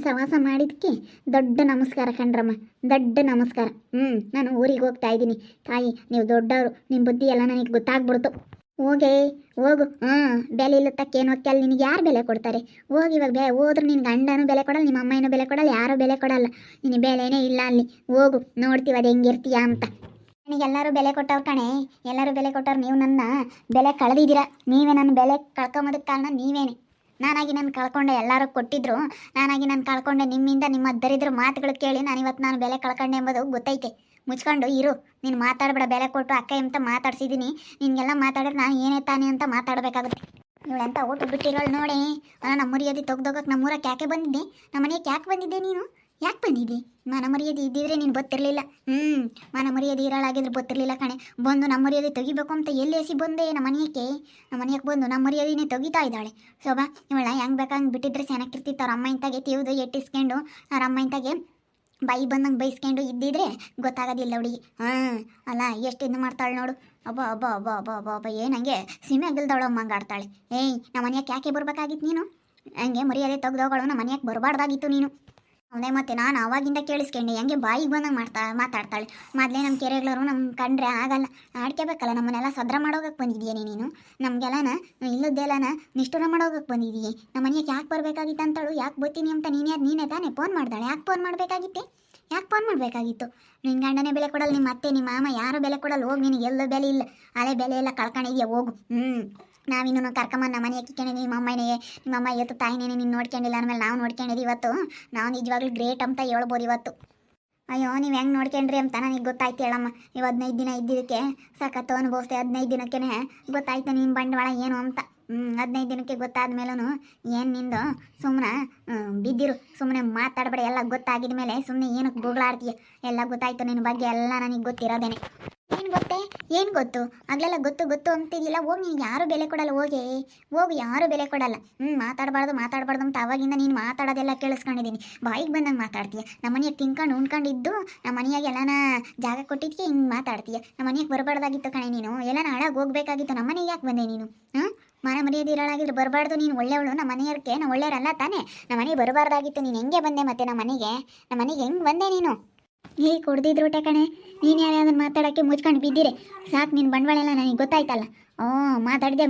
ಸವಾಸ ಮಾಡಿದ್ದಕ್ಕೆ ದೊಡ್ಡ ನಮಸ್ಕಾರ ಕಣ್ರಮ್ಮ, ದೊಡ್ಡ ನಮಸ್ಕಾರ. ನಾನು ಊರಿಗೆ ಹೋಗ್ತಾ ಇದ್ದೀನಿ. ತಾಯಿ ನೀವು ದೊಡ್ಡವರು, ನಿಮ್ಮ ಬುದ್ಧಿ ಎಲ್ಲ ನನಗೆ ಗೊತ್ತಾಗ್ಬಿಡ್ತು. ಹೋಗೇ ಹೋಗು. ಬೆಲೆ ಇಲ್ಲತ್ತಕ್ಕೆ ಏನು ಹೊತ್ತಲ್ಲ, ನಿನಗೆ ಯಾರು ಬೆಲೆ ಕೊಡ್ತಾರೆ? ಹೋಗಿ ಇವಾಗ ಹೋದ್ರೆ ನಿನ್ನ ಗಂಡನೂ ಬೆಲೆ ಕೊಡಲ್ಲ, ನಿಮ್ಮ ಅಮ್ಮನೂ ಬೆಲೆ ಕೊಡಲ್ಲ, ಯಾರೂ ಬೆಲೆ ಕೊಡಲ್ಲ. ನಿನ್ನ ಬೆಲೆನೇ ಇಲ್ಲ ಅಲ್ಲಿ. ಹೋಗು, ನೋಡ್ತೀವಿ ಅದು ಹೆಂಗಿರ್ತೀಯ ಅಂತ. ನನಗೆಲ್ಲರೂ ಬೆಲೆ ಕೊಟ್ಟವ್ರು ಕಣೆ, ಎಲ್ಲರೂ ಬೆಲೆ ಕೊಟ್ಟವ್ರು. ನೀವು ನನ್ನ ಬೆಲೆ ಕಳೆದಿದ್ದೀರಾ. ನೀವೇ ನನ್ನ ಬೆಲೆ ಕಳ್ಕೊಂಬೋದಕ್ಕೆ ಕಾರಣ ನೀವೇನೆ. ನಾನಾಗಿ ನಾನು ಕಳ್ಕೊಂಡೆ, ಎಲ್ಲರೂ ಕೊಟ್ಟಿದ್ರು, ನಾನಾಗಿ ನಾನು ಕಳ್ಕೊಂಡೆ. ನಿಮ್ಮಿಂದ ನಿಮ್ಮ ದರಿದ್ರ ಮಾತುಗಳು ಕೇಳಿ ನಾನು ಬೆಲೆ ಕಳ್ಕೊಂಡೆ ಎಂಬುದು ಗೊತ್ತೈತೆ. ಮುಚ್ಕೊಂಡು ಇರು, ನೀನು ಮಾತಾಡಬೇಡ. ಬೆಲೆ ಕೊಟ್ಟು ಅಕ್ಕ ಅಂತ ಮಾತಾಡ್ಸಿದ್ದೀನಿ. ನಿನಗೆಲ್ಲ ಮಾತಾಡಿದ್ರೆ ನಾನು ಏನೇ ತಾನೇ ಅಂತ ಮಾತಾಡಬೇಕಾಗುತ್ತೆ. ಇವಳೆಂತ ಓಟು ಬಿಟ್ಟಿರೋಳು ನೋಡಿ. ನಮ್ಮ ಮರ್ಯಾದೆ ತೆಗ್ದೋಗಕ್ಕೆ ನಮ್ಮೂರಕ್ಕೆ ಯಾಕೆ ಬಂದಿದ್ದೆ? ನಮ್ಮ ಮನೆಗೆ ಯಾಕೆ ಬಂದಿದ್ದೆ ನೀನು? ಯಾಕೆ ಬಂದಿದ್ದಿ? ಮನ ಮರ್ಯಾದೆ ಇದ್ದಿದ್ರೆ ನೀನು ಗೊತ್ತಿರಲಿಲ್ಲ. ಮನ ಮರ್ಯಾದೆ ಇರೋಳಾಗಿದ್ರೆ ಗೊತ್ತಿರಲಿಲ್ಲ ಕಣೆ. ಬಂದು ನಮ್ಮ ಮರ್ಯಾದೆ ತೆಗಿಬೇಕು ಅಂತ ಎಲ್ಲಿ ಎಸಿ ಬಂದೆ? ನಮ್ಮ ಮನೆಗೆ ಬಂದು ನಮ್ಮ ಮರ್ಯಾದೆನೇ ತೆಗಿತಾ ಇದ್ದಾಳೆ. ಶೋಭಾ ಇವಳ ಹೆಂಗೆ ಬೇಕಂಗೆ ಬಿಟ್ಟಿದ್ರೆ ಚೆನ್ನಾಗಿರ್ತಿತ್ತು. ಅವ್ರ ಅಮ್ಮ ಇಂತಾಗೆ ತೀವ್ದು ಎಟ್ಟಿಸ್ಕೊಂಡು ಅವ್ರ ಅಮ್ಮ ಇಂತಾಗೆ ಬಾಯಿ ಬಂದಂಗೆ ಬೈಸ್ಕೊಂಡು ಇದ್ದಿದ್ರೆ ಗೊತ್ತಾಗೋದಿಲ್ಲ ಹುಡುಗಿ. ಅಲ್ಲ ಎಷ್ಟು ಇದು ಮಾಡ್ತಾಳೆ ನೋಡು. ಅಬ್ಬ ಅಬ್ಬ ಅಬ್ಬ ಅಬ್ಬ ಅಬ್ಬ ಅಬ್ಬ ಏನಂಗೆ ಸೀಮೆ ಗೆಲ್ದವಳಮ್ಮ ಹಂಗೆ ಆಡ್ತಾಳೆ. ನಮ್ಮ ಮನೆಯಕ್ಕೆ ಯಾಕೆ ಬರ್ಬೇಕಾಗಿತ್ತು ನೀನು? ಹಂಗೆ ಮರ್ಯಾದೆ ತೆಗ್ದವಗಳು ನಮ್ಮ ಮನೆಯಕ್ಕೆ ಬರಬಾರ್ದಾಗಿತ್ತು ನೀನು. ಅದೇ ಮತ್ತೆ ನಾನು ಆವಾಗಿಂದ ಕೇಳಿಸ್ಕೊಂಡೆ, ಹೆಂಗೆ ಬಾಯಿಗೆ ಬಂದಂಗೆ ಮಾತಾಡ್ತಾಳೆ. ಮೊದಲೇ ನಮ್ಮ ಕೆರೆಗಳರು ನಮ್ಮ ಕಂಡ್ರೆ ಆಗಲ್ಲ, ಆಡ್ಕೋಬೇಕಲ್ಲ. ನಮ್ಮನ್ನೆಲ್ಲ ಸದ್ರ ಮಾಡೋಗಕ್ಕೆ ಬಂದಿದೀಯೇ ನೀನು? ನಮಗೆಲ್ಲನ ಇಲ್ಲದ್ದೆಲ್ಲನ ನಿಷ್ಠುರ ಮಾಡೋಗಕ್ಕೆ ಬಂದಿದೀಯೇ? ನಮ್ಮ ಮನೆಗೆ ಯಾಕೆ ಬರಬೇಕಾಗಿತ್ತು ಅಂತಳು. ಯಾಕೆ ಬರ್ತೀನಿ ಅಂತ ನೀನೇ ತಾನೇ ಫೋನ್ ಮಾಡ್ದಾಳೆ. ಯಾಕೆ ಫೋನ್ ಮಾಡಬೇಕಾಗಿತ್ತೆ? ಯಾಕೆ ಫೋನ್ ಮಾಡಬೇಕಾಗಿತ್ತು? ನಿನ್ನ ಗಂಡನೇ ಬೆಲೆ ಕೊಡಲ್ಲ, ನಿಮ್ಮ ಅತ್ತೆ ನಿಮ್ಮ ಮಾಮ ಯಾರು ಬೆಲೆ ಕೊಡಲ್ಲ. ಹೋಗಿ ನಿನಗೆ ಎಲ್ಲೋ ಬೆಲೆ ಇಲ್ಲ, ಅಲೆ ಬೆಲೆ ಎಲ್ಲ ಕಳ್ಕೊಂಡಿದ್ಯಾ. ಹೋಗು. ನಾವಿನ್ನೂ ಕರ್ಕೊಂಬಂದು ನಮ್ಮ ಮನೆ ಕಿಕ್ಕೊಂಡಿದ್ದೀವಿ. ನಿಮ್ಮ ಅಮ್ಮ ಇವತ್ತು ತಾಯಿನೇ ನೀನು ನೋಡ್ಕೊಂಡಿಲ್ಲ ಅಂದಮೇಲೆ ನಾವು ನೋಡ್ಕೊಂಡಿದ್ದೀವಿ. ಇವತ್ತು ನಾವು ನಿಜವಾಗ್ಲೂ ಗ್ರೇಟ್ ಅಂತ ಹೇಳ್ಬೋದು ಇವತ್ತು. ಅಯ್ಯೋ ನೀವು ಹೆಂಗೆ ನೋಡ್ಕೊಂಡ್ರಿ ಅಂತ ನನಗೆ ಗೊತ್ತಾಯ್ತು ಹೇಳಮ್ಮ. ಇವು 15 ದಿನ ಇದ್ದಿದ್ದಕ್ಕೆ ಸಖತ್ತು ಅನುಭವಿಸ್ತೆ. 15 ದಿನಕ್ಕೆ ಗೊತ್ತಾಯ್ತು ನಿಮ್ಮ ಬಂಡವಾಳ ಏನು ಅಂತ. 15 ದಿನಕ್ಕೆ ಗೊತ್ತಾದ ಮೇಲೂ ಏನು ನಿಂದು ಸುಮ್ಮನೆ ಬಿದ್ದಿರು. ಸುಮ್ಮನೆ ಮಾತಾಡಬೇಡ. ಎಲ್ಲ ಗೊತ್ತಾಗಿದ ಮೇಲೆ ಸುಮ್ಮನೆ ಏನಕ್ಕೆ ಬೊಗಳಾಡ್ತೀಯ? ಎಲ್ಲ ಗೊತ್ತಾಯ್ತು ನಿನ್ನ ಬಗ್ಗೆ, ಎಲ್ಲ ನನಗೆ ಗೊತ್ತಿರೋದೇನೆ. ಏನು ಗೊತ್ತೇ? ಏನು ಗೊತ್ತು? ಆಗಲೆಲ್ಲ ಗೊತ್ತು ಅಂತಿದ್ದಿಲ್ಲ. ಹೋಗಿ ನೀನು ಯಾರೂ ಬೆಲೆ ಕೊಡಲ್ಲ. ಹೋಗು, ಯಾರೂ ಬೆಲೆ ಕೊಡಲ್ಲ. ಮಾತಾಡಬಾರ್ದು ಅಂತ ಅವಾಗಿಂದ ನೀನು ಮಾತಾಡೋದೆಲ್ಲ ಕೇಳಿಸ್ಕೊಂಡಿದ್ದೀನಿ. ಬಾಯಿಗೆ ಬಂದಂಗೆ ಮಾತಾಡ್ತೀಯ. ನಮ್ಮ ಮನೆಯಾಗ ತಿನ್ಕೊಂಡು ಉಣ್ಕೊಂಡಿದ್ದು ನಮ್ಮ ಮನೆಯಾಗ ಎಲ್ಲನ ಜಾಗ ಕೊಟ್ಟಿದ್ದಕ್ಕೆ ಹಿಂಗೆ ಮಾತಾಡ್ತೀಯ. ನಮ್ಮ ಮನೆಯಾಗ ಬರಬಾರ್ದಾಗಿತ್ತು ಕಣೆ ನೀನು. ಎಲ್ಲನ ಹಾಳಾಗಿ ಹೋಗ್ಬೇಕಾಗಿತ್ತು. ನಮ್ಮ ಮನೆಗೆ ಯಾಕೆ ಬಂದೆ ನೀನು? ಮನ ಮರ್ಯಾದೆ ಇರೋಳಾಗಿದ್ರೆ ಬರಬಾರ್ದು. ನೀನು ಒಳ್ಳೆಯವಳು. ನಮ್ಮ ಮನೆಯವ್ರಿಗೆ ನಾವು ಒಳ್ಳೆಯವರಲ್ಲ ತಾನೇ? ನಮ್ಮ ಮನೆಗೆ ಬರಬಾರ್ದಾಗಿತ್ತು. ನೀನು ಹೆಂಗೆ ಬಂದೆ ಮತ್ತೆ ನಮ್ಮ ಮನೆಗೆ ಹೆಂಗೆ ಬಂದೆ ನೀನು? ಕೊಡ್ದಿದ್ರು ಕಣೆ. ನೀನು ಯಾರ್ಯಾವ್ದನ್ನು ಮಾತಾಡೋಕ್ಕೆ ಮುಚ್ಕೊಂಡು ಬಿದ್ದಿರೆ ಸಾಕು. ನಿನ್ನ ಬಂಡವಾಳ ಎಲ್ಲ ನನಗೆ ಗೊತ್ತಾಯ್ತಲ್ಲ.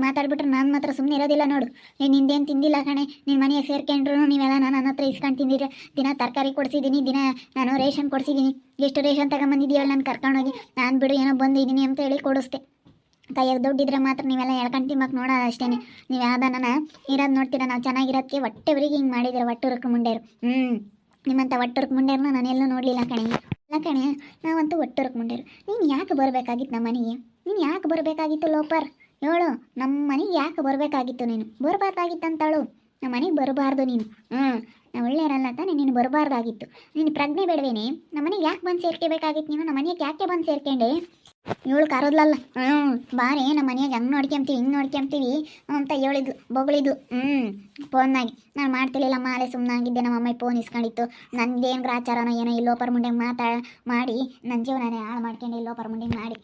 ಮಾತಾಡ್ಬಿಟ್ರೆ ನಾನು ಮಾತ್ರ ಸುಮ್ಮನೆ ಇರೋದಿಲ್ಲ ನೋಡು. ನಿಂದೇನು ತಿಂದಿಲ್ಲ ಕಣೆ. ನಿನ್ನ ಮನೆಗೆ ಸೇರ್ಕೊಂಡ್ರು ನೀವೆಲ್ಲ ನನ್ನ ಹತ್ರ ಇಸ್ಕೊಂಡು ತಿಂದಿದ್ರೆ. ದಿನ ತರಕಾರಿ ಕೊಡಿಸಿದ್ದೀನಿ, ದಿನ ನಾನು ರೇಷನ್ ಕೊಡಿಸಿದ್ದೀನಿ. ಎಷ್ಟು ರೇಷನ್ ತಗೊಂಬಂದಿದ್ದೀಯಲ್ಲ ನಾನು ಕರ್ಕೊಂಡೋಗಿ. ನಾನು ಬಿಡು ಏನೋ ಬಂದಿದ್ದೀನಿ ಅಂತ ಹೇಳಿ ಕೊಡಿಸ್ದೆ. ಕೈಯಾಗ ದುಡ್ಡಿದ್ರೆ ಮಾತ್ರ ನೀವೆಲ್ಲ ಎಳ್ಕೊಂಡು ತಿಂಬಕ್ಕೆ ನೋಡೋದು ಅಷ್ಟೇ. ನೀವು ಯಾವ್ದನ್ನ ಇರೋದು ನೋಡ್ತೀರ. ನಾವು ಚೆನ್ನಾಗಿರೋದಕ್ಕೆ ಹೊಟ್ಟೆವರಿಗೆ ಹಿಂಗೆ ಮಾಡಿದ್ದೀರ. ಒಟ್ಟುರಕ್ಕೆ ಮುಂಡೇರು. ನಿಮ್ಮಂಥ ಒಟ್ಟುರಕ್ಕೆ ಮುಂಡೇರನ್ನ ನಾನೆಲ್ಲೂ ನೋಡಲಿಲ್ಲ ಕಣೆ. ಇಲ್ಲ ಕಣೆ, ನಾವಂತೂ ಒಟ್ಟುರಕ್ಕೆ ಮುಂಡೇರು. ನೀನು ಯಾಕೆ ಬರಬೇಕಾಗಿತ್ತು ನಮ್ಮ ಮನೆಗೆ? ನೀನು ಯಾಕೆ ಬರಬೇಕಾಗಿತ್ತು ಲೋಪರ್? ಹೇಳು. ನಮ್ಮ ಮನೆಗೆ ಯಾಕೆ ಬರಬೇಕಾಗಿತ್ತು ನೀನು? ಬರಬಾರ್ದಾಗಿತ್ತು ಅಂತಳು. ನಮ್ಮ ಮನೆಗೆ ಬರಬಾರ್ದು ನೀನು. ನಾವು ಒಳ್ಳೆಯರಲ್ಲ ತಾನೇ? ನೀನು ಬರಬಾರ್ದಾಗಿತ್ತು. ನೀನು ಪ್ರಜ್ಞೆ ಬೇಡವೇನೆ? ನಮ್ಮ ಮನೆಗೆ ಯಾಕೆ ಬಂದು ಸೇರ್ಕೋಬೇಕಾಗಿತ್ತು ನೀನು? ನಮ್ಮ ಮನೆಗೆ ಯಾಕೆ ಬಂದು ಸೇರ್ಕೊಂಡೆ? ಇವಳು ಕರೋದ್ಲಲ್ಲ. ಬಾರಿ ನಮ್ಮ ಮನೆಯಾಗ ಹಂಗೆ ನೋಡ್ಕೊಂತೀವಿ ಹಿಂಗೆ ನೋಡ್ಕೊಂತೀವಿ ಅಂತ ಹೇಳಿದ್ಲು, ಬೊಗಳಿದ್ಲು. ಫೋನ್ನಾಗಿ ನಾನು ಮಾಡ್ತಿರ್ಲಿಲ್ಲ. ಮಾಲೆ ಸುಮ್ಮನಾಗಿದ್ದೆ. ನಮ್ಮ ಅಮ್ಮ ಫೋನ್ ಇಸ್ಕೊಂಡಿತ್ತು. ನನಗೇನು ಗ್ರಾಚಾರನೋ ಏನೋ ಇಲ್ಲೋಪರ್ ಮುಂಡೆಗೆ ಮಾಡಿ ನನ್ನ ಜೀವನನೇ ಹಾಳು ಮಾಡ್ಕೊಂಡು ಇಲ್ಲೋಪರ್ ಮುಂಡೆಗೆ ಮಾಡಿ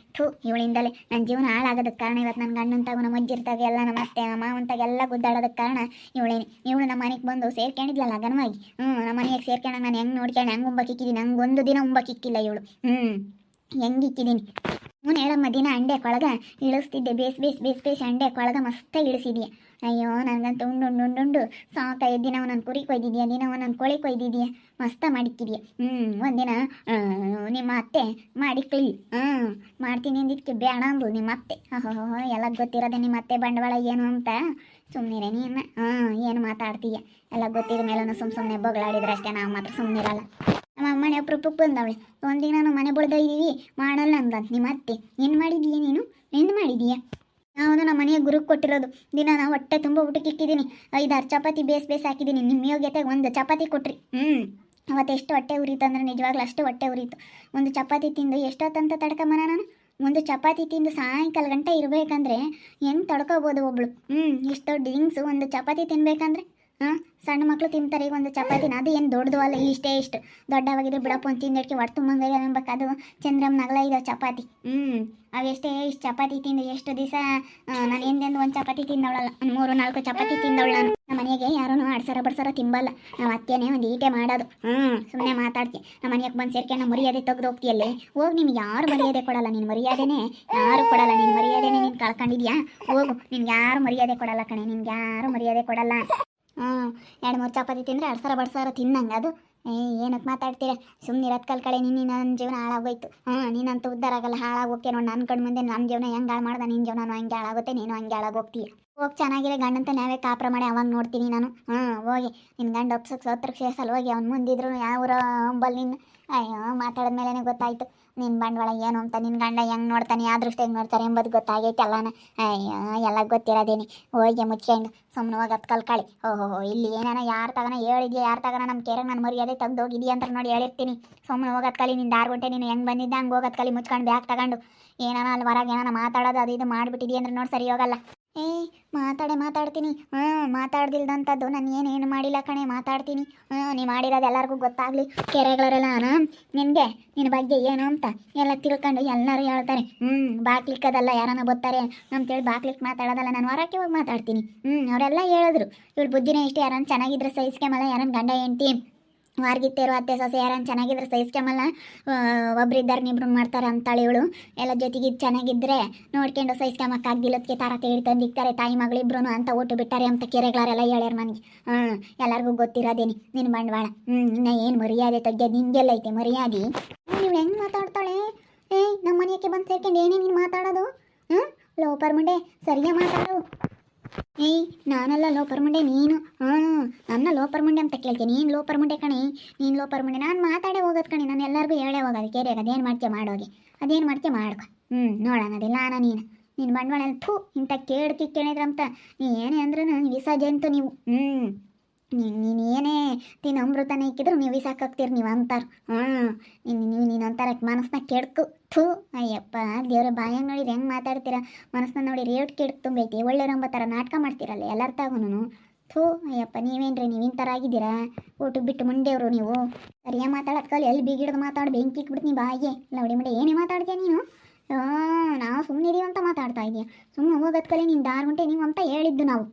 ಇವಳಿಂದಲೇ ನನ್ನ ಜೀವನ ಹಾಳಾಗೋದಕ್ಕೆ ಕಾರಣ. ಇವತ್ತು ನನ್ನ ಗಂಡಂತಾಗೂ ನಮ್ಮ ಅಜ್ಜಿರ್ತಾಗ ಎಲ್ಲ ನಮ್ಮ ಅತ್ತೆ ನಮ್ಮ ಮಾವಂತಾಗೆಲ್ಲ ಗುದ್ದಾಡೋದಕ್ಕೆ ಕಾರಣ ಇವಳೇನೆ. ಇವಳು ನಮ್ಮ ಮನೆಗೆ ಬಂದು ಸೇರ್ಕೊಂಡಿದ್ಲಲ್ಲ ಗನವಾಗಿ. ನಮ್ಮ ಮನೆಯಾಗ ಸೇರ್ಕೊಂಡಾಗ ನಾನು ಹೆಂಗೆ ನೋಡ್ಕೊಂಡು ಹೆಂಗೆ ಉಂಬಕ್ಕಿಕ್ಕಿದ್ದೀನಿ. ನಂಗೆ ಒಂದು ದಿನ ಉಂಬಕ್ಕಿಕ್ಕಿಲ್ಲ ಇವಳು. ಹೆಂಗೆ ಇಕ್ಕಿದ್ದೀನಿ ಹೇಳಮ್ಮ. ದಿನ ಅಂಡೆ ಕೊಳಗ ಇಳಿಸ್ತಿದ್ದೆ. ಬೇಸ್ ಅಂಡೆ ಕೊಳಗ ಮಸ್ತಾಗಿ ಇಳಿಸಿದ್ಯಾ. ಅಯ್ಯೋ ನನಗಂತೂ ಉಂಡು ಸಾಕಾಯ. ದಿನವ ನಾನು ಕುರಿ ಕೊಯ್ದಿದ್ಯಾ, ದಿನವ ನಾನು ಕೋಳಿ ಕೊಯ್ದಿದ್ಯಾ, ಮಸ್ತ ಮಾಡಿಕ್ಕಿದ್ಯಾ. ಒಂದಿನ ನಿಮ್ಮ ಅತ್ತೆ ಮಾಡಿಕ್ಲಿ. ಮಾಡ್ತೀನಿ ಅಂದಿದ್ದಕ್ಕೆ ಬೇಡ ಅಂದ್ಲು ನಿಮ್ಮ ಅತ್ತೆ. ಎಲ್ಲ ಗೊತ್ತಿರೋದೆ ನಿಮ್ಮ ಅತ್ತೆ ಬಂಡವಾಳ ಏನು ಅಂತ. ಸುಮ್ಮನಿರೇ ನೀನು. ಏನು ಮಾತಾಡ್ತೀಯ? ಎಲ್ಲ ಗೊತ್ತಿದ ಮೇಲೂ ಸುಮ್ಮನೆ ಬೊಗಳಾಡಿದ್ರೆ ಅಷ್ಟೇ. ನಾವು ಮಾತ್ರ ಸುಮ್ಮನಿರಲ್ಲ. ನಮ್ಮ ಅಮ್ಮನೆ ಅಪ್ರೂಪಕ್ಕೆ ಬಂದವಳೆ. ಒಂದಿನ ನಾವು ಮನೆ ಬಳ್ದ ಇದ್ದೀವಿ ಮಾಡಲ್ಲ ಅಂದಂತ ನಿಮ್ಮ ಅತ್ತೆ. ಏನು ಮಾಡಿದೀಯ ನೀನು? ಎಂದು ಮಾಡಿದೀಯ? ನಾವು ನಮ್ಮ ಮನೆಯ ಗುರುಗೆ ಕೊಟ್ಟಿರೋದು. ದಿನ ನಾವು ಹೊಟ್ಟೆ ತುಂಬ ಊಟಕ್ಕೆ ಇಕ್ಕಿದ್ದೀನಿ. 5-6 ಚಪಾತಿ ಬೇಸ್ ಹಾಕಿದ್ದೀನಿ. ನಿಮ್ಮ ಯೋಗ್ಯತೆಗೆ ಒಂದು ಚಪಾತಿ ಕೊಟ್ರಿ. ಅವತ್ತು ಎಷ್ಟು ಹೊಟ್ಟೆ ಉರಿತು ಅಂದ್ರೆ ನಿಜವಾಗ್ಲೂ ಅಷ್ಟು ಹೊಟ್ಟೆ ಉರಿತು. ಒಂದು ಚಪಾತಿ ತಿಂದು ಎಷ್ಟೊತ್ತಂತ ತಡ್ಕೊಂಬನ ನಾನು? ಒಂದು ಚಪಾತಿ ತಿಂದು ಸಾಯಂಕಾಲ ಗಂಟೆ ಇರಬೇಕಂದ್ರೆ ಹೆಂಗೆ ತಡ್ಕೋಬೋದು ಒಬ್ಳು? ಇಷ್ಟು ದೊಡ್ಡ ಹಿಂಗ್ಸು ಒಂದು ಚಪಾತಿ ತಿನ್ಬೇಕಂದ್ರೆ ಹಾಂ ಸಣ್ಣ ಮಕ್ಕಳು ತಿಂತಾರೆ ಈಗ ಒಂದು ಚಪಾತಿನ, ಅದು ಏನು ದೊಡ್ಡದು ಅಲ್ಲ, ಇಷ್ಟು ದೊಡ್ಡವಾಗಿದ್ರೆ ಬಿಡಪ್ಪ ಅಂತ ತಿಂದಕ್ಕೆ ಹೊಟ್ಟೆ ತುಂಬಂಗೆ ಅನ್ಬೇಕು. ಅದು ಚಂದ್ರಮ್ ನಗಲ ಇದೆ ಚಪಾತಿ. ಅವೆಷ್ಟೇ ಇಷ್ಟು ಚಪಾತಿ ತಿಂದು ಎಷ್ಟು ದಿವಸ ನಾನು ಎಂದೆಂದು ಒಂದು ಚಪಾತಿ ತಿಂದವಳಲ್ಲ, ಒಂದು 3-4 ಚಪಾತಿ ತಿಂದವಳು ನಾನು. ನಮ್ಮ ಮನೆಗೆ ಯಾರೂ ಆಡ್ಸರ ಬಡ್ಸರ ತಿಂಬಲ್ಲ, ನಾವು ಅತ್ತೇನೆ ಒಂದು ಈಟೆ ಮಾಡೋದು. ಸುಮ್ಮನೆ ಮಾತಾಡ್ತೀನಿ. ನಮ್ಮ ಮನೆಗೆ ಬಂದು ಸೇರ್ಕೊಂಡು ಮರ್ಯಾದೆ ತೆಗೆದು ಹೋಗ್ತೀಯಲ್ಲೇ, ಹೋಗಿ ನಿಮ್ಗೆ ಯಾರು ಮರ್ಯಾದೆ ಕೊಡಲ್ಲ, ನಿನ್ನ ಮರ್ಯಾದೆನೇ ಯಾರು ಕೊಡಲ್ಲ, ನಿನ್ನ ಮರ್ಯಾದೆನೇ ನೀನು ಕಳ್ಕೊಂಡಿದ್ಯಾ, ಹೋಗು. ನಿನ್ಗೆ ಯಾರು ಮರ್ಯಾದೆ ಕೊಡಲ್ಲ ಕಣೆ, ನಿನ್ಗೆ ಯಾರು ಮರ್ಯಾದೆ ಕೊಡಲ್ಲ. 2-3 ಚಪಾತಿ ತಿಂದರೆ ಅಡ್ಸರ ಬಡ್ಸರ ತಿನ್ನಂಗೆ ಅದು. ಏನಕ್ಕೆ ಮಾತಾಡ್ತೀರ, ಸುಮ್ಮನೆ ಇರೋದು ಕಲ್ಕಳೆ. ನನ್ನ ಜೀವನ ಹಾಳಾಗೋಯ್ತು. ನೀನಂತೂ ಉದ್ಧಾರ ಆಗಲ್ಲ, ಹಾಳಾಗೋಕೆ ನೋಡಿ. ನನ್ನ ಕಣ್ಣು ಮುಂದೆ ನನ್ನ ಜೀವನ ಹೆಂಗೆ ಹಾಳು ಮಾಡ್ದೆ, ನಿನ್ನ ಜೀವನ ಹಂಗೆ ಹಾಳಾಗುತ್ತೆ, ನೀನು ಹಂಗೆ ಹಾಳಾಗೋಗ್ತೀಯ. ಹೋಗಿ ಚೆನ್ನಾಗಿರೋ ಗಂಡಂತ ನಾವೇ ಕಾಪ್ರ ಮಾಡಿ ಅವಾಗ ನೋಡ್ತೀನಿ ನಾನು. ಹೋಗಿ ನಿನ್ನ ಗಂಡ ಒಪ್ಸಕ್ಕೆ ಸೋತ್ರಕ್ಕೆ ಸೇರಿಸಲ್ಲ, ಹೋಗಿ ಅವ್ನು ಮುಂದಿದ್ರು ಯಾವ ಅಂಬಲ್ ನಿನ್ನ. ಅಯ್ಯೋ ಮಾತಾಡಿದ್ಮೇಲೆ ಗೊತ್ತಾಯ್ತು ನಿನ್ನ ಬಂಡವಾಳ ಏನು ಅಂತ, ನಿನ್ನ ಗಂಡ ಹೆಂಗೆ ನೋಡ್ತಾನೆ, ಯಾವ ದೃಷ್ಟಿ ಹೆಂಗೆ ನೋಡ್ತಾರೆ ಎಂಬುದು ಗೊತ್ತಾಗೈತೆ ಎಲ್ಲನ. ಅಯ್ಯೋ ಎಲ್ಲ ಗೊತ್ತಿರೋದೇನಿ. ಹೋಗಿ ಮುಚ್ಕೊಂಡು ಸುಮ್ಮನೆ ಹೋಗಿ ಅದು ಕಲ್ಕಳಿ. ಓಹೋ ಇಲ್ಲಿ ಏನಾನ ಯಾರು ತಗೋಣ ಹೇಳಿದ್ಯಾ, ಯಾರು ತಗೋಣ ನಮ್ಮ ಕೆರೆಗೆ ನಾನು ಮರ್ಯಾದೆ ತೆಗ್ದು ಹೋಗಿದ್ಯಾ ಅಂತ ನೋಡಿ ಹೇಳಿರ್ತೀನಿ. ಸುಮ್ಮನೆ ಹೋಗೋದು ಕಲಿ. ನಿಂದು 6 ಗಂಟೆ ನೀನು ಹೆಂಗೆ ಬಂದಿದ್ದೆ ಹಂಗೆ ಹೋಗೋದು ಕಲಿ, ಮುಚ್ಕೊಂಡು ಬ್ಯಾಗ್ ತಗೊಂಡು. ಏನಾನ ಅಲ್ಲಿ ಹೊರಗೆ ಏನಾನ ಮಾತಾಡೋದು ಅದು ಇದು ಮಾಡಿಬಿಟ್ಟಿದ್ಯಾ ಅಂದ್ರೆ ನೋಡಿ ಸರಿ ಹೋಗಲ್ಲ. ಮಾತಾಡ್ತೀನಿ. ಮಾತಾಡ್ದಿಲ್ದಂಥದ್ದು ನಾನು ಏನೇನು ಮಾಡಿಲ್ಲ ಕಣೆ, ಮಾತಾಡ್ತೀನಿ. ನೀ ಮಾಡಿರೋದು ಎಲ್ಲರಿಗೂ ಗೊತ್ತಾಗಲಿ. ಕೆರೆಗಳರೆಲ್ಲ ನಿನಗೆ ನಿನ್ನ ಬಗ್ಗೆ ಏನು ಅಂತ ಎಲ್ಲ ತಿಳ್ಕೊಂಡು ಎಲ್ಲರೂ ಹೇಳ್ತಾರೆ. ಬಾಕ್ಲಿಕ್ಕದಲ್ಲ ಯಾರನ್ನ ಬರ್ತಾರೆ ಅಂತೇಳಿ ಬಾಕ್ಲಿಕ್ಕೆ ಮಾತಾಡೋದಲ್ಲ, ನಾನು ಹೊರಕ್ಕೆ ಹೋಗಿ ಮಾತಾಡ್ತೀನಿ. ಅವರೆಲ್ಲ ಹೇಳಿದ್ರು ಇವಳು ಬುದ್ಧಿನೇ ಇಷ್ಟು, ಯಾರನ್ನ ಚೆನ್ನಾಗಿದ್ರೆ ಸಹಿಸ್ಕೆಮಲ್ಲ, ಯಾರನ್ನ ಗಂಡ ಹೆಂಡ್ತಿ ವಾರ್ಗಿತ್ತೇರು ಅತ್ತೆ ಸೊಸೆ ಯಾರನ್ನ ಚೆನ್ನಾಗಿದ್ರೆ ಸಹಿಸ್ಕೆಮಲ್ಲ, ಒಬ್ರಿದ್ದಾರೆ ಇಬ್ರು ಮಾಡ್ತಾರೆ ಅಂತಾಳೆ ಇವಳು. ಎಲ್ಲ ಜೊತೆಗೆ ಚೆನ್ನಾಗಿದ್ದರೆ ನೋಡ್ಕೊಂಡು ಸಹಿಸ್ಕೊಂಬಕ್ಕಾಗ್ದಿಲ್ಲದಕ್ಕೆ ತಾರ ತೇಡಿ ತಂದಿಕ್ತಾರೆ ತಾಯಿ ಮಗಳಿಬ್ರು ಅಂತ ಓಟು ಬಿಟ್ಟಾರೆ ಅಂತ ಕೆರೆಗಳರೆಲ್ಲ ಹೇಳ್ಯಾರ ನನಗೆ. ಎಲ್ಲರಿಗೂ ಗೊತ್ತಿರೋದೇನಿ ನಿನ್ನ ಬಂಡವಾಳ. ಇನ್ನು ಏನು ಮರ್ಯಾದೆ ತೆಗ್ಯೋದು ನಿಂಗೆಲ್ಲ ಐತೆ ಮರ್ಯಾದೆ. ನೀವು ಹೆಂಗೆ ಮಾತಾಡ್ತಾಳೆ? ನಮ್ಮ ಮನೆಯಕ್ಕೆ ಬಂದು ಸೇರ್ಕೊಂಡು ಏನೇ ನೀನು ಮಾತಾಡೋದು? ಲೋಪರ್ ಮುಂಡೆ ಸರಿಯಾಗಿ ಮಾತಾಡು. ನಾನೆಲ್ಲ ಲೋಪರ್ ಮುಂಡೆ, ನೀನು ನನ್ನ ಲೋಪರ್ ಮುಂಡೆ ಅಂತ ಕೇಳ್ತೀನಿ. ನೀನು ಲೋಪರ್ ಮುಂಡೆ ಕಣೆ, ನೀನು ಲೋಪರ್ ಮುಂಡೆ. ನಾನು ಮಾತಾಡೇ ಹೋಗೋದು ಕಣೆ, ನಾನು ಎಲ್ಲರಿಗೂ ಹೇಳೇ ಹೋಗೋದು ಕೆರೆಯಾಗ. ಅದೇನು ಮಾಡ್ತೀಯ ಮಾಡೋಗಿ, ಅದೇನು ಮಾಡ್ತೀಯ ಮಾಡ್ಕೊ. ನೋಡೋಣ ಅದಿಲ್ಲ ನೀನು ಬಂಡವಾಳ ಥೂ ಇಂಥ ಕೇಳ್ಕಿ ಕೇಳಿದ್ರಂತ ನೀ ಏನೇ ಅಂದ್ರೂ ವಿಸರ್ಜಂತು ನೀವು. ನೀನು ಏನೇ ತಿನ್ನು ಅಮೃತನೇ ಇಕ್ಕಿದ್ರು ನೀವು ವಿಸಾಕಾಗ್ತೀರಿ ನೀವು ಅಂತಾರೆ. ನೀನು ಅಂತಾರೆ ಮನಸ್ಸನ್ನ ಕೆಡ್ಕು. ಥೂ ಅಯ್ಯಪ್ಪ ದೇವ್ರ ಬಾಯಾಗ ನೋಡಿರಿ ಹೆಂಗೆ ಮಾತಾಡ್ತೀರ, ಮನಸ್ಸನ್ನ ನೋಡಿ ರೇಟ್ ಕೆಡ್ಕು ತುಂಬೈತಿ. ಒಳ್ಳೆ ರಂಬ ಥರ ನಾಟಕ ಮಾಡ್ತೀರಲ್ಲ ಎಲ್ಲರ ತಾಗೂ. ಥೂ ಅಯ್ಯಪ್ಪ ನೀವೇನ್ರಿ ನೀವು ಇಂಥರ ಆಗಿದ್ದೀರಾ, ಊಟ ಬಿಟ್ಟು ಮುಂಡೆಯವರು ನೀವು. ಸರಿಯಾಗಿ ಮಾತಾಡೋದು ಕಲಿ, ಎಲ್ಲಿ ಬೀಗಿಡ್ದು ಮಾತಾಡಿ ಬೆಂಕಿ ಇಕ್ಬಿಡ್ತೀನಿ ಬಾಯಿಗೆ. ಲೌಡಿ ಮುಂಡೆ ಏನೇ ಮಾತಾಡ್ತೀಯ ನೀನು? ನಾವು ಸುಮ್ಮನೆ ಇದೀವಿ ಅಂತ ಮಾತಾಡ್ತಾ ಇದೀಯ. ಸುಮ್ಮನೆ ಹೋಗೋದು ಕಲಿ. ನೀನು 6 ಗಂಟೆ ನೀವು ಅಂತ ಹೇಳಿದ್ದು ನಾವು.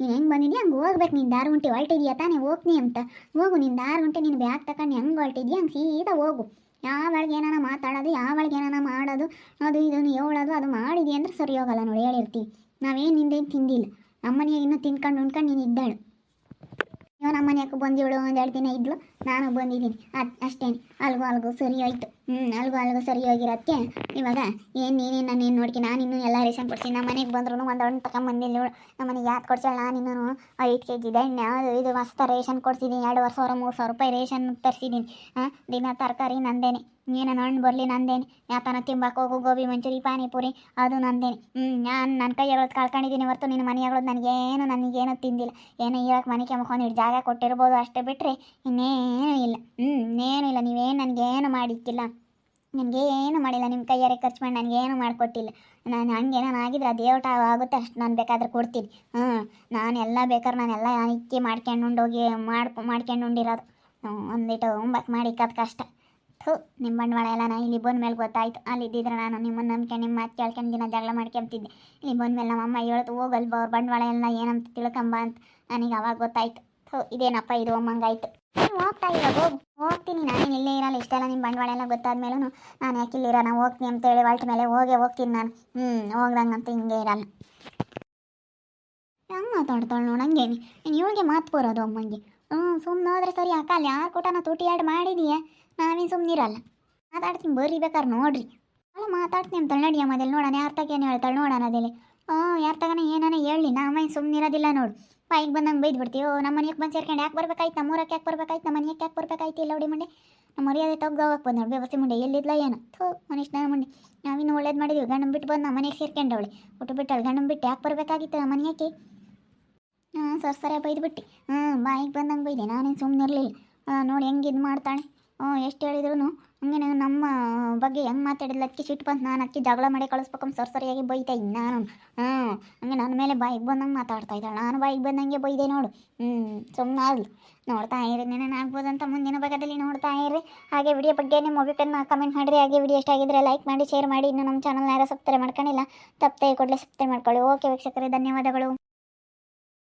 ನೀನು ಹೆಂಗೆ ಬಂದಿದ್ಯಾ ಹಂಗೆ ಹೋಗ್ಬೇಕು. ನೀನು 6 ಗಂಟೆ ಹೊರಟಿದ್ಯಾ ತಾನೇ, ಹೋಗ್ತೀನಿ ಅಂತ ಹೋಗು. ನಿನ್ನ 6 ಗಂಟೆ ನೀನು ಬ್ಯಾಗ್ ತಗೊಂಡು ಹೆಂಗೆ ಹೊರಟಿದ್ಯಾ ಹಂಗೆ ಸೀದಾ ಹೋಗು. ಯಾವಳಿಗೆ ಏನಾನ ಮಾತಾಡೋದು, ಯಾವಳಿಗೆ ಏನಾನ ಮಾಡೋದು, ಅದು ಇದನ್ನು ಹೇಳೋದು ಅದು ಮಾಡಿದ್ಯಾ ಅಂದ್ರೆ ಸರಿ ಹೋಗಲ್ಲ ನೋಡಿ, ಹೇಳಿರ್ತೀವಿ. ನಾವೇನು ನಿಂದೇನು ತಿಂದಿಲ್ಲ. ನಮ್ಮನೆಯಾಗ ಇನ್ನೂ ತಿನ್ಕೊಂಡು ಉಣ್ಕೊಂಡು ನೀನು ಇದ್ದಾಳು. ನಮ್ಮ ಮನೆಯಾಗ ಬಂದಿವಳು 1-2 ದಿನ ಇದ್ಲು, ನಾನು ಬಂದಿದ್ದೀನಿ ಅಷ್ಟೇನು. ಅಲ್ಗೂ ಸರಿ ಹೋಯ್ತು. ಅಲ್ಗೂ ಸರಿ ಹೋಗಿರೋದಕ್ಕೆ ಇವಾಗ ಏನು ನೀನೇನು ನಾನೇನು ನೋಡ್ಕಿ ನಾನು ಇನ್ನೂ ಎಲ್ಲ ರೇಷನ್ ಕೊಡ್ತೀನಿ. ನಮ್ಮ ಮನೆಗೆ ಬಂದ್ರು ಒಂದು ಹಣ್ಣು ತಗೊಂಬಂದಿಲ್ಲ ನಮ್ಮ ಮನೆಗೆ ಯಾಕೆ ಕೊಡ್ಸೋಣ. ನಾನು ಇನ್ನೂ 5 kg ಎಣ್ಣೆ ಅದು ಇದು ಮಸ್ತ ರೇಷನ್ ಕೊಡ್ಸಿದ್ದೀನಿ. 2,500-3,000 ರೂಪಾಯಿ ರೇಷನ್ ತರಿಸಿದ್ದೀನಿ. ದಿನ ತರಕಾರಿ ನಂದೇನೆ, ಏನಾನ ಹಣ್ಣು ಬರಲಿ ನಂದೇನೆ, ಯಾತನ ತಿಂಬಾಕ ಹೋಗು ಗೋಬಿ ಮಂಚೂರಿ ಪಾನಿಪುರಿ ಅದು ನಂದೇನೆ. ನಾನು ನನ್ನ ಕೈಯಾಗಳದ್ದು ಕಳ್ಕೊಂಡಿದ್ದೀನಿ ಹೊರತು ನಿನ್ನ ಮನೆಯಾಗಳದ್ದು ನನಗೇನು ತಿಂದಿಲ್ಲ. ಏನೋ ಇವಾಗ ಮನೆಗೆ ಮುಖಂಡು ಜಾಗ ಕೊಟ್ಟಿರ್ಬೋದು ಅಷ್ಟೇ ಬಿಟ್ಟರೆ ಇನ್ನೇನೂ ಇಲ್ಲ. ಇನ್ನೇನು ಇಲ್ಲ. ನೀವೇನು ನನಗೇನು ಮಾಡಿಕ್ಕಿಲ್ಲ, ನನಗೇನು ಮಾಡಿಲ್ಲ. ನಿಮ್ಮ ಕೈಯಾರೆ ಖರ್ಚು ಮಾಡಿ ನನಗೇನು ಮಾಡಿಕೊಟ್ಟಿಲ್ಲ. ನಾನು ಹಂಗೆ ನಾನು ಆಗಿದ್ರೆ ಅದು ದೇವಟ ಆಗುತ್ತೆ ಅಷ್ಟು ನಾನು ಬೇಕಾದ್ರೆ ಕೊಡ್ತೀನಿ. ನಾನು ಎಲ್ಲ ಬೇಕಾದ್ರೆ ನಾನೆಲ್ಲ ಇಕ್ಕಿ ಮಾಡ್ಕೊಂಡೋಗಿ ಮಾಡ್ಕೊಂಡು ಉಂಡಿರೋದು. ಒಂದಿಟ್ಟು ಒಂಬತ್ತು ಮಾಡಿಕ್ಕೋದು ಕಷ್ಟ. ನಿಮ್ಮ ಬಂಡವಾಳ ಎಲ್ಲ ನಾನು ಇಲ್ಲಿ ಬಂದ ಮೇಲೆ ಗೊತ್ತಾಯ್ತು. ಅಲ್ಲಿದ್ದಿದ್ರೆ ನಾನು ನಿಮ್ಮನ್ನು ನಂಬಿಕೆ ನಿಮ್ಮ ಮಾತು ಕೇಳ್ಕೊಂಡು ದಿನ ಜಗಳ ಮಾಡ್ಕೊಂತಿದ್ದೆ. ಇಲ್ಲಿ ಬಂದ ಮೇಲೆ ನಮ್ಮಮ್ಮ ಹೇಳ್ತು ಹೋಗಲ್ಬ ಅವ್ರ ಬಂಡವಾಳ ಎಲ್ಲ ಏನಂತ ತಿಳ್ಕೊಂಬ ಅಂತ. ನನಗೆ ಅವಾಗ ಗೊತ್ತಾಯ್ತು. ಇದೇನಪ್ಪ ಇದು ಅಮ್ಮಂಗಾಯ್ತು. ಹೋಗ್ತಾ ಇಲ್ಲ ಹೋಗ್ತೀನಿ. ನಾನೇನು ಇಲ್ಲೇ ಇರಲ್ಲ. ಇಷ್ಟೆಲ್ಲ ನಿಮ್ಮ ಬಂಡವಾಳ ಎಲ್ಲ ಗೊತ್ತಾದ್ಮೇಲೂ ನಾನು ಯಾಕೆ ಇಲ್ಲಿರ, ನಾನು ಹೋಗ್ತೀನಿ ಅಂತೇಳಿ ಹೊಲ್ಟ ಮೇಲೆ ಹೋಗ್ತೀನಿ ನಾನು. ಹೋಗ್ದಂಗಂತೂ ಹಿಂಗೆ ಇರಲ್ಲ. ಹೆಂಗೆ ಮಾತಾಡ್ತಾಳೆ ನೋಡಂಗೇನಿ. ನೀನು ಇವಳಿಗೆ ಮಾತು ಬರೋದು ಅಮ್ಮಂಗೆ. ಸುಮ್ಮನೆ ಹೋದ್ರೆ ಸರಿ ಅಕ್ಕಲ್ಲಿ ಯಾರು ಕೊಟ್ಟನ ತೂಟಿ ಆಡ್ ಮಾಡಿದೀಯ, ನಾವೇನು ಸುಮ್ಮನಿರಲ್ಲ. ಮಾತಾಡ್ತೀನಿ ಬರ್ರಿ ಬೇಕಾದ್ರೆ ನೋಡ್ರಿ. ಅಲ್ಲ ಮಾತಾಡ್ತೀನಿ ಅಂತ ನಡಿಯ ಮೊದಲು ನೋಡೋಣ ಯಾರು ತಗೇನು ಹೇಳ್ತಾಳೆ ನೋಡೋಣ ಅದೇಲಿ. ಯಾರು ತಗೋಣ ಏನಾನ ಹೇಳಿ ನಾವೇನು ಸುಮ್ಮನಿರೋದಿಲ್ಲ ನೋಡು. ಬಾಯಿಗೆ ಬಂದಂಗೆ ಬೈದು ಬಿಡ್ತೀವಿ. ನಮ್ಮ ಮನೆಗೆ ಬಂದು ಸೇರ್ಕೊಂಡು ಯಾಕೆ ಬರ್ಬೇಕಾಯ್ತು, ನಮ್ಮೂರಕ್ಕೆ ಯಾಕೆ ಬರ್ಬೇಕಾಯ್ತು, ನಮ್ಮ ಮನೆಗೆ ಯಾಕೆ ಬರ್ಬೇಕಾಯ್ತು ಇಲ್ಲ ನೋಡಿ ಮುಂಡೆ. ನಮ್ಮ ಮರ್ಯಾದೆ ಹೋಗಕ್ಕೆ ಬಂದು ನೋಡಿ ವ್ಯವಸ್ಥೆ ಮುಂಡೆ ಎಲ್ಲಿದ್ಲ ಏನು ಮನುಷ್ಯನ ಮುಂಡೆ. ನಾವಿನ್ನು ಒಳ್ಳೇದು ಮಾಡಿದ್ವಿ. ಗಂಡನ ಬಿಟ್ಟು ಬಂದು ನಮ್ಮ ಮನೆಗೆ ಸೇರ್ಕೊಂಡವಳೆ ಒಟ್ಟು ಬಿಟ್ಟವಳು. ಗಂಡನ ಬಿಟ್ಟು ಯಾಕೆ ಬರ್ಬೇಕಾಗಿತ್ತು ನಮ್ಮ ಮನೆಯಾಕೆ? ಸರಿಯಾಗಿ ಬೈದು ಬಿಟ್ಟು ಬಾಯಿಗೆ ಬಂದಂಗೆ ಬೈದೆ. ನಾನೇನು ಸುಮ್ಮನೆ ಇರಲಿಲ್ಲ. ನೋಡಿ ಹೆಂಗೆ ಇದು ಮಾಡ್ತಾಳೆ. ಎಷ್ಟು ಹೇಳಿದ್ರು ಹಂಗೆ ನಮ್ಮ ಬಗ್ಗೆ ಹೆಂಗೆ ಮಾತಾಡಿಲ್ಲ ಅದಕ್ಕೆ ಸಿಟ್ಟು ಬಂತು. ನಾನು ಅದಕ್ಕೆ ಜಗಳ ಮಾಡಿ ಕಳಿಸ್ಬೇಕಂತ ಸರಿಯಾಗಿ ಬೈತಾ ಇದ್ದೆ ನಾನು. ಹಂಗೆ ನನ್ನ ಮೇಲೆ ಬಾಯಿಗೆ ಬಂದಂಗೆ ಮಾತಾಡ್ತಾ ಇದ್ದಾಳೆ. ನಾನು ಬಾಯಿಗೆ ಬಂದಂಗೆ ಬೈದೆ ನೋಡು. ಸುಮ್ಮನೆ ಆಗಲಿ. ನೋಡ್ತಾ ಇರಿ, ನೆನೆ ಆಗ್ಬೋದಂತ ಮುಂದಿನ ಭಾಗದಲ್ಲಿ ನೋಡ್ತಾ ಇರಿ. ಹಾಗೆ ವಿಡಿಯೋ ಬಗ್ಗೆ ನಿಮ್ಮ ಅಭಿಪ್ರಾಯನ ಕಮೆಂಟ್ ಮಾಡಿರಿ. ಹಾಗೆ ವಿಡಿಯೋ ಇಷ್ಟ ಆಗಿದ್ರೆ ಲೈಕ್ ಮಾಡಿ, ಶೇರ್ ಮಾಡಿ. ಇನ್ನು ನಮ್ಮ ಚಾನಲ್ನ ಯಾರು ಸಬ್ಸ್ಕ್ರೈಬ್ ಮಾಡ್ಕೊಂಡಿಲ್ಲ ತಪ್ಪದೆ ಕೂಡಲೇ ಸಬ್ಸ್ಕ್ರೈಬ್ ಮಾಡ್ಕೊಳ್ಳಿ. ಓಕೆ ವೀಕ್ಷಕರೇ, ಧನ್ಯವಾದಗಳು.